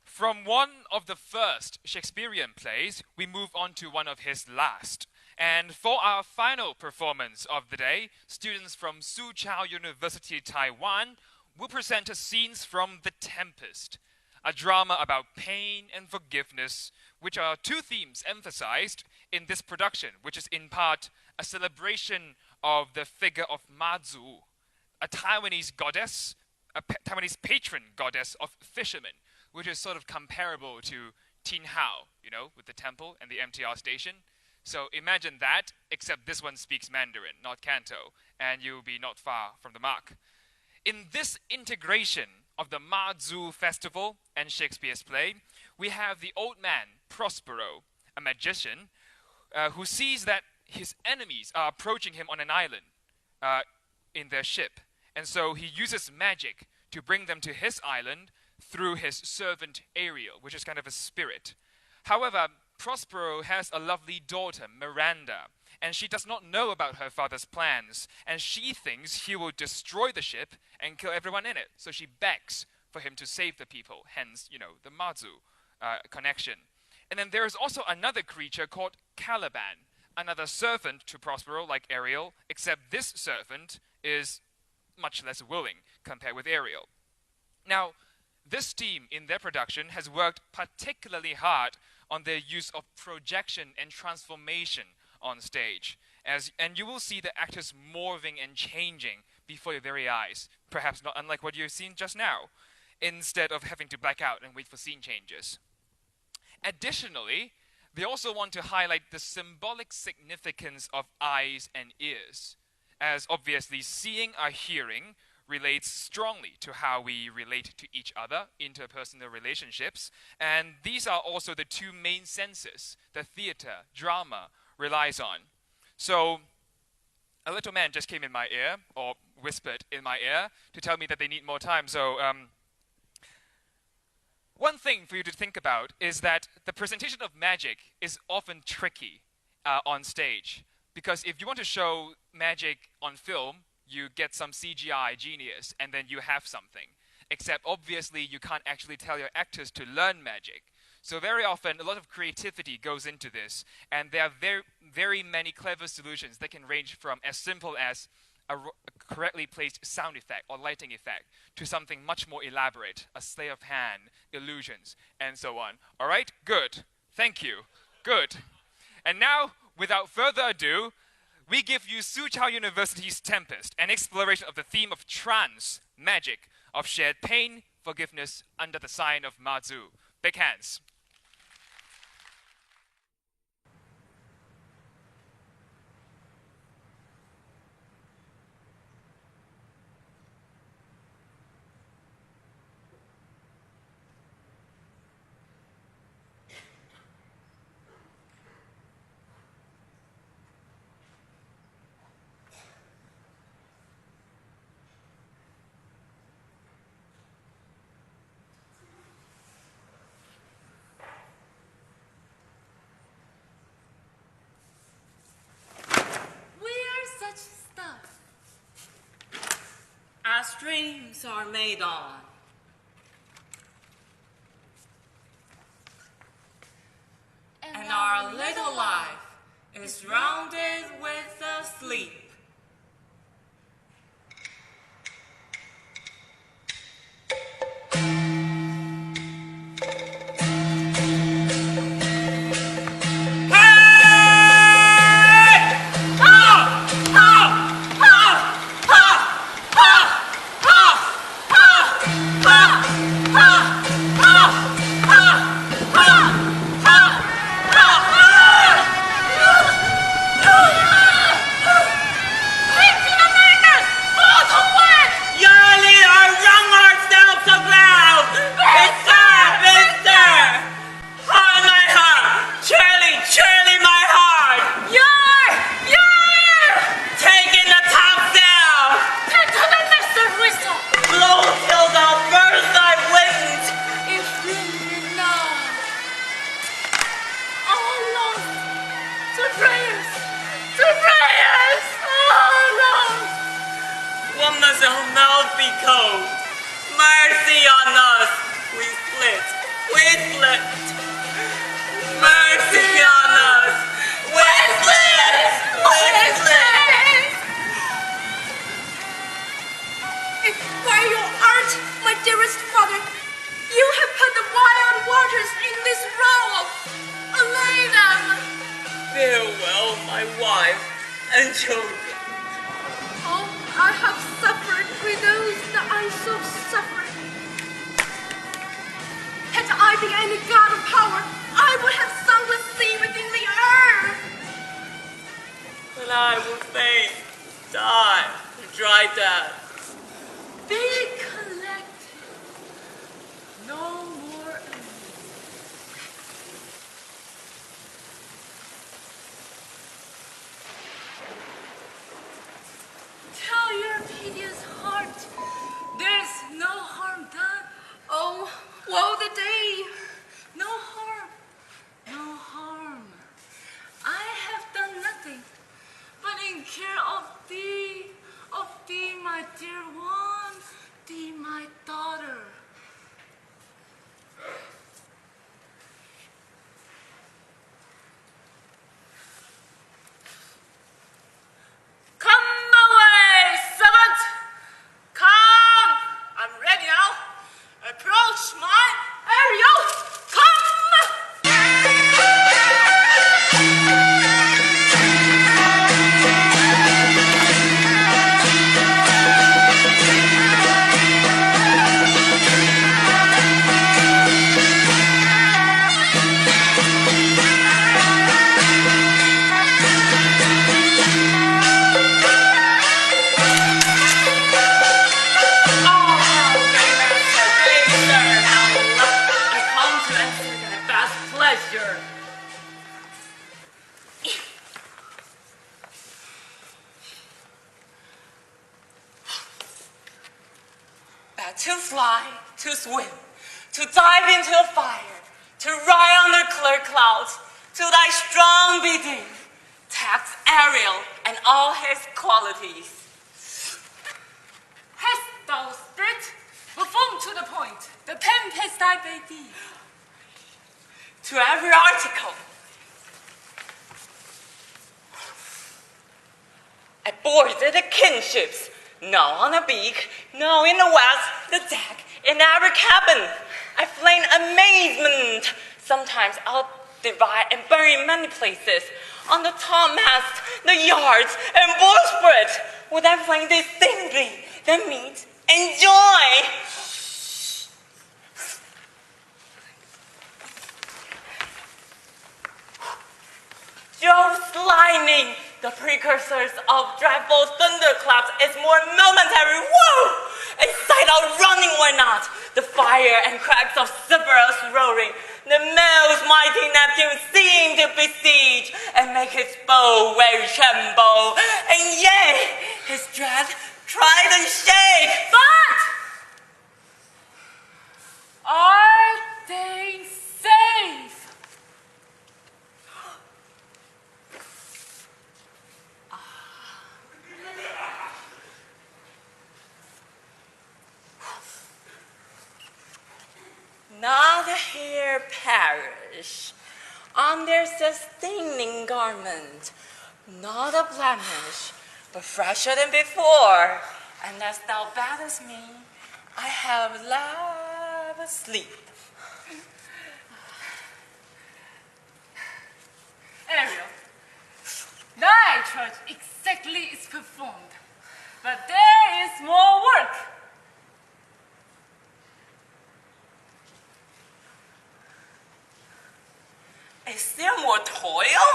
From one of the first Shakespearean plays, we move on to one of his last. And for our final performance of the day, students from Soochow University, Taiwan, will present scenes from The Tempest, a drama about pain and forgiveness, which are two themes emphasized in this production, which is in part a celebration of the figure of Matzu, a Taiwanese goddess, a Taiwanese patron goddess of fishermen, which is sort of comparable to Tin Hao, with the temple and the MTR station. So imagine that, except this one speaks Mandarin, not Canto, and you'll be not far from the mark. In this integration of the Matzu festival and Shakespeare's play, we have the old man, Prospero, a magician, who sees that his enemies are approaching him on an island in their ship. And so he uses magic to bring them to his island through his servant Ariel, which is kind of a spirit. However, Prospero has a lovely daughter, Miranda, and she does not know about her father's plans, and she thinks he will destroy the ship and kill everyone in it. So she begs for him to save the people, hence, the Matzu connection. And then there is also another creature called Caliban, another servant to Prospero like Ariel, except this servant is much less willing compared with Ariel. Now, this team in their production has worked particularly hard on their use of projection and transformation on stage. And you will see the actors morphing and changing before your very eyes, perhaps not unlike what you've seen just now, instead of having to black out and wait for scene changes. Additionally, they also want to highlight the symbolic significance of eyes and ears, as obviously seeing or hearing relates strongly to how we relate to each other, interpersonal relationships, and these are also the two main senses the theater, drama, relies on. So, a little man just came in my ear, or whispered in my ear, to tell me that they need more time. So, one thing for you to think about is that the presentation of magic is often tricky on stage, because if you want to show magic on film, you get some CGI genius, and then you have something. Except, obviously, you can't actually tell your actors to learn magic. So very often, a lot of creativity goes into this, and there are very, very many clever solutions that can range from as simple as a correctly placed sound effect or lighting effect to something much more elaborate, a sleight of hand, illusions, and so on. All right? Good. Thank you. Good. And now, without further ado, we give you Soochow University's Tempest, an exploration of the theme of trance, magic, of shared pain, forgiveness, under the sign of Matzu. Big hands. Our dreams are made on. And our little life is rounded with a sleep. shall not be cold. Mercy on us, we split. Mercy on us, we split. Where you art, my dearest father, you have put the wild waters in this roll. Allay them. Farewell, my wife and children. Oh, I have suffered with those that I so suffered. Had I been any god of power, I would have sunk the sea within the earth. But I will fain die a dry death. Be collected. No more enemies. Tell your piteous heart, there's no harm done. Oh, woe the day. No harm, no harm. I have done nothing but in care of thee, my dear one, thee, my daughter. Come away, servant! Come! I'm ready now. Approach my Ariel! Come! To fly, to swim, to dive into a fire, to ride under clear clouds, to thy strong bidding, tax Ariel and all his qualities. Hast thou spirit? Perform to the point, the tempest I bade thee. To every article. I boarded the kinships, now on the beak, now in the west, the deck, in every cabin. I flame amazement. Sometimes I'll divide and bury in many places. On the topmast, the yards, and bowsprit. Would I flame distinctly, then meet, enjoy. Jove's lightning, the precursors of dreadful thunderclaps, is more momentary. Whoa! A sight of running or not. The fire and cracks of Cerberus roaring. The male's mighty Neptune seem to besiege and make his bow very tremble. And yea, his dread try to shake. But are they safe? Not a hair perish on their sustaining garment, not a blemish, but fresher than before. And as thou badest me, I have love asleep. Ariel, thy church exactly is performed, but there is more work. Is there more toil?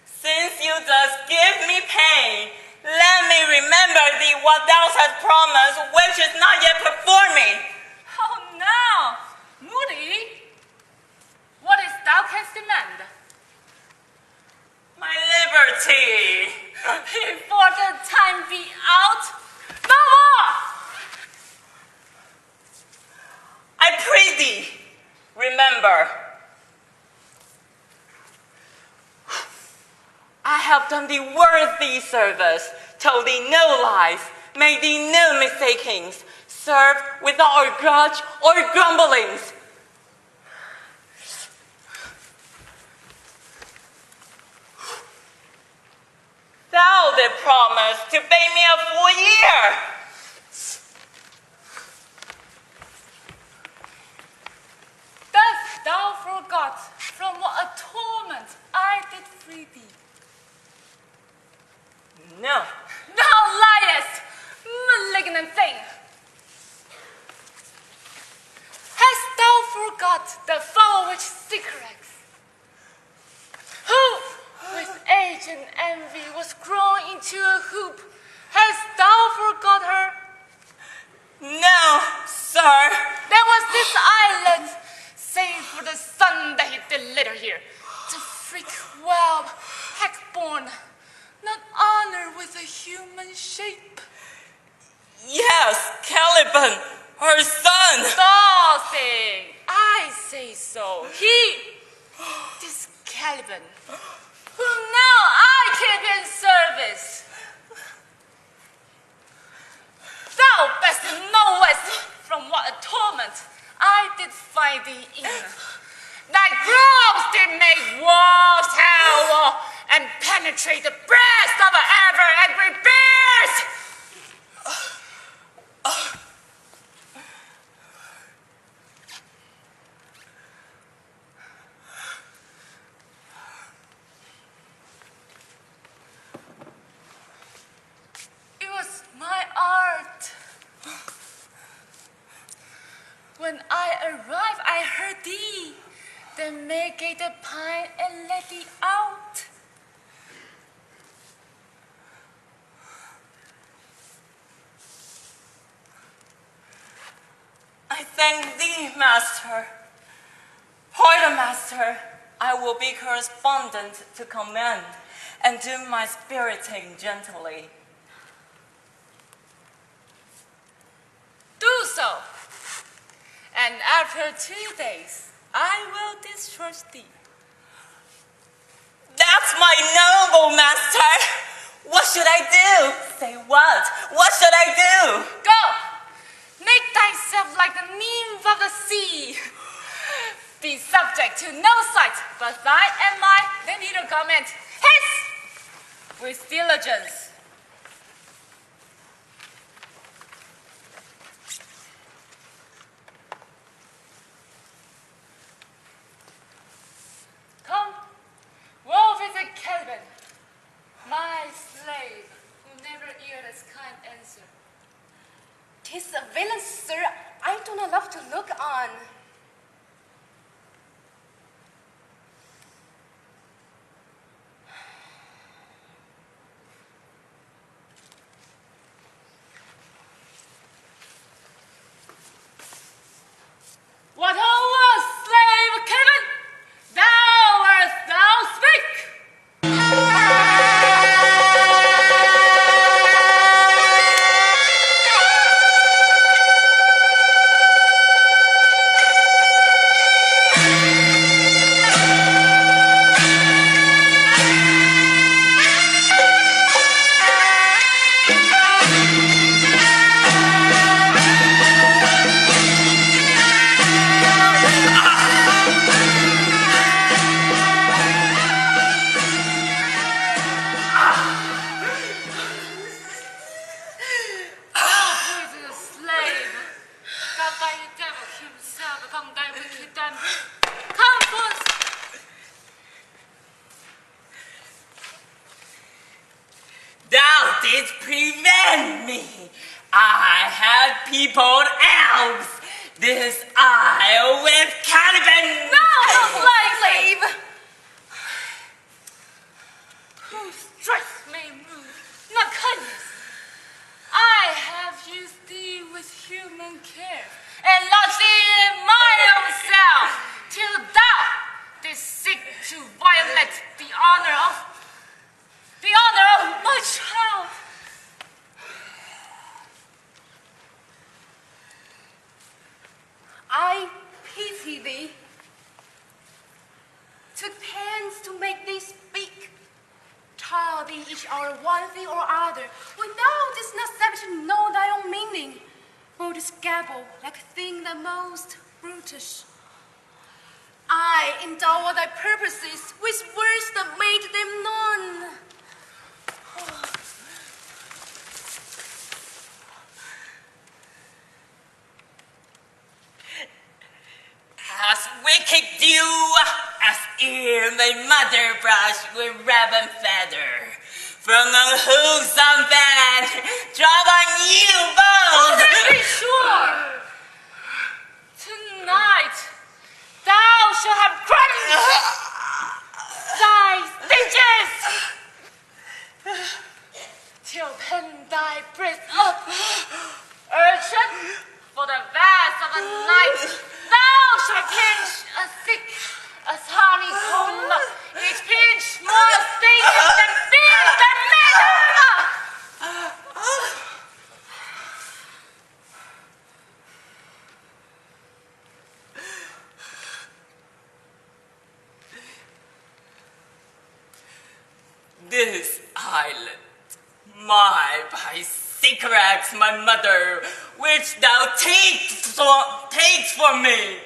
Since you thus give me pain, let me remember thee what thou hast promised, which is not yet performing. Oh, now, Moody, what is thou canst demand? My liberty. Before the time be out, no more! I pray thee, remember, I have done thee worthy service, told thee no lies, made thee no mistakings, served without grudge or grumblings. Thou did promise to pay me a full year. Dost thou forgot from what a torment I did free thee? No. Thou liest, malignant thing! Hast thou forgot the foul which secrets? Who, with age and envy, was grown into a hoop? Hast thou forgot her? No, sir. There was this island, save for the son that he did litter here. The freak whelp, heck-born, not honor with a human shape. Yes, Caliban, her son. Nothing. I say so. He, this Caliban, whom now I keep in service. Thou best knowest from what a torment I did find thee in. Thy groves did make wolves howl and penetrate the breast of an ever-angry beast. It was my art. When I arrived, I heard thee. Then make it the pine and let thee out. I thank thee, master. Quartermaster, I will be correspondent to command and do my spiriting gently. Do so. And after 2 days, I will discharge thee. That's my noble master. What should I do? Say what? What should I do? Go! Make thyself like the nymph of the sea. Be subject to no sight but thy and my, then neither comment. Hence! With diligence. Come, woe visit Caliban, my slave, who never eared as kind answer. 'Tis a villain, sir, I do not love to look on. What ho was, slave Caliban? Thou art thou speak! Thou didst prevent me. I had peopled elves. This isle with Caliban. No, slave! Whose strength may move, not kindness. I have used thee with human care, and lodged thee in my own cell, till thou didst seek to violate the honor of my child. I pity thee. Took pains to make thee speak. tell thee each hour one thing or other, when thou didst not savage know thy own meaning, or didst gabble like a thing the most brutish. I endow thy purposes with words that made them known. As wicked dew, as ere my mother brushed with raven feather, from unwholesome bed, drop on you both. Oh, be sure. Tonight, thou shalt have crunched thy stitches till pen thy breath up, urchin, for the vast of the night. Thou shalt pinch as thick as honeycomb, each pinch more stinging than bees that measure. This island, my by Sycorax, my mother, which thou takes for me.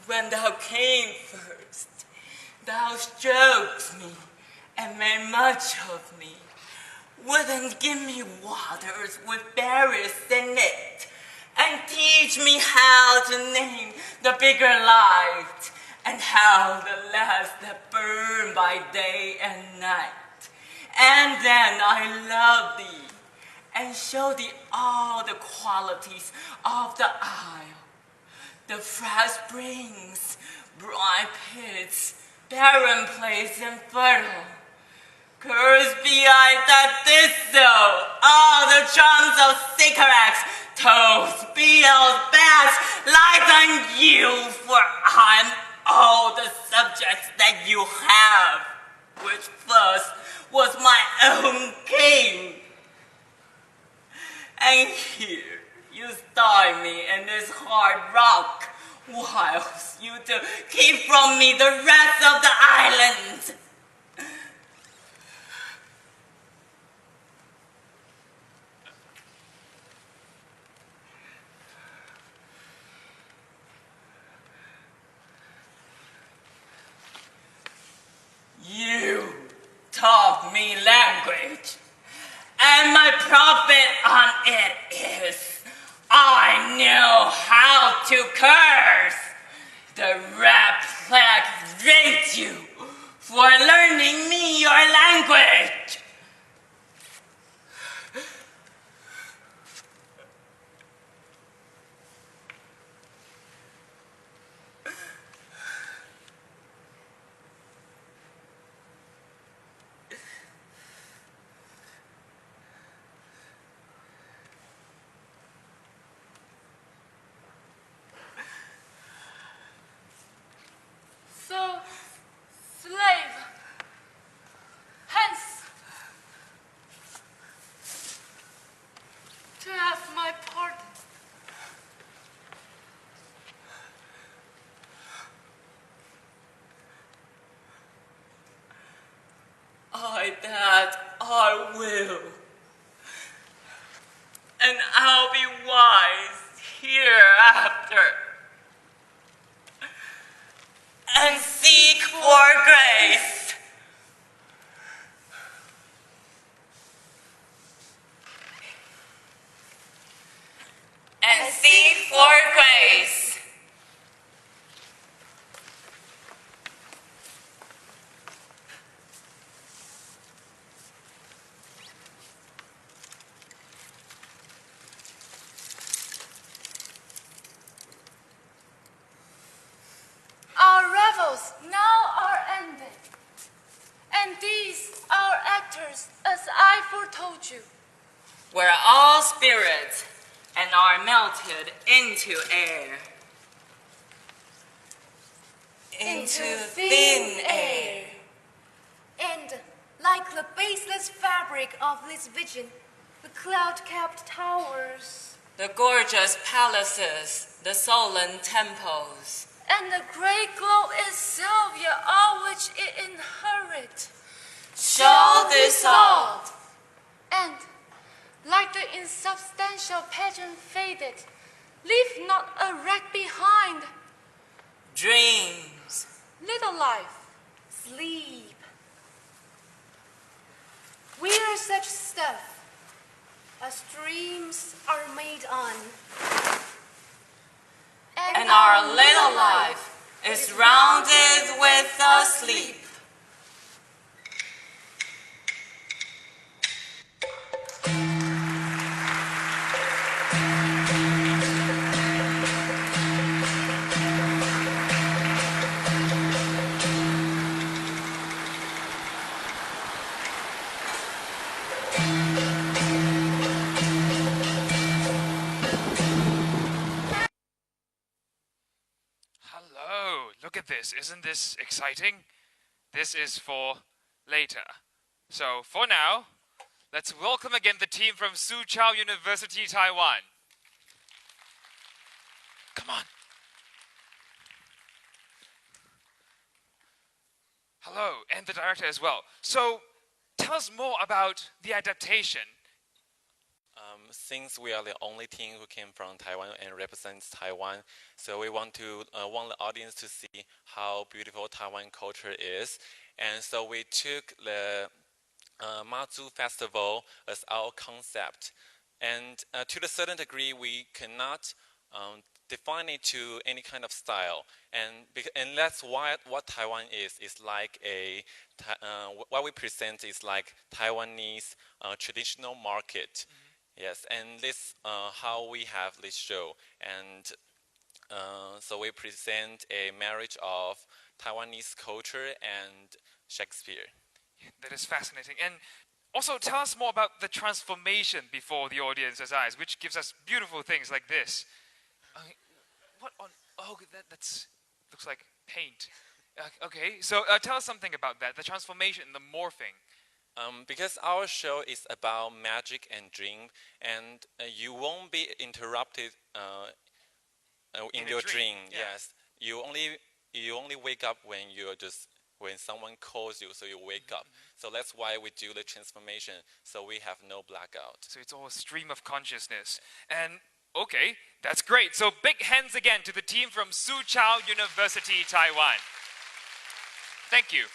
When thou came first, thou stroked me and made much of me. Wouldn't give me waters with berries in it, and teach me how to name the bigger light, and how the lamps that burn by day and night. And then I love thee, and show thee all the qualities of the isle. The fresh springs, bright pits, barren place and fertile. Cursed be I that did so, all the charms of Sycorax, toes, beetles, bats, light on you, for I'm all the subjects that you have, which first was my own king. And here you style me in this hard rock, whilst you do keep from me the rest of the island. You taught me language, and my profit on it is I know how to curse. The rat plague rates you for learning me your language. So, slave, hence, to have my pardon. I will, and I'll be wise hereafter, and seek for grace. And seek for grace. Our revels now are ended, and these our actors, as I foretold you. We're all spirits and are melted into air. Into thin air. And like the baseless fabric of this vision, the cloud-capped towers, The gorgeous palaces, the sullen temples. And the great glow itself, you always much it inherit. Shall dissolve. And, like the insubstantial pageant faded, leave not a wreck behind. Dreams. Little life. Sleep. We're such stuff as dreams are made on. And our little life is rounded with a sleep. Hello, look at this. Isn't this exciting? This is for later. So for now, let's welcome again the team from Soochow University, Taiwan. Come on. Hello, and the director as well. So tell us more about the adaptation. Since we are the only team who came from Taiwan and represents Taiwan, so we want the audience to see how beautiful Taiwan culture is. And so we took the Matzu festival as our concept. And to a certain degree, we cannot define it to any kind of style. And that's what Taiwan is. It's like what we present is like Taiwanese traditional market. Yes, and this how we have this show, and so we present a marriage of Taiwanese culture and Shakespeare. That is fascinating. And also tell us more about the transformation before the audience's eyes, which gives us beautiful things like this. What on? Oh, that's looks like paint. Okay, so tell us something about that, the transformation, the morphing. Because our show is about magic and dream, and you won't be interrupted in your dream. Yeah. Yes, you only wake up when someone calls you, so you wake up. So that's why we do the transformation, so we have no blackout. So it's all a stream of consciousness. And okay, that's great. So big hands again to the team from Soochow University, Taiwan. Thank you.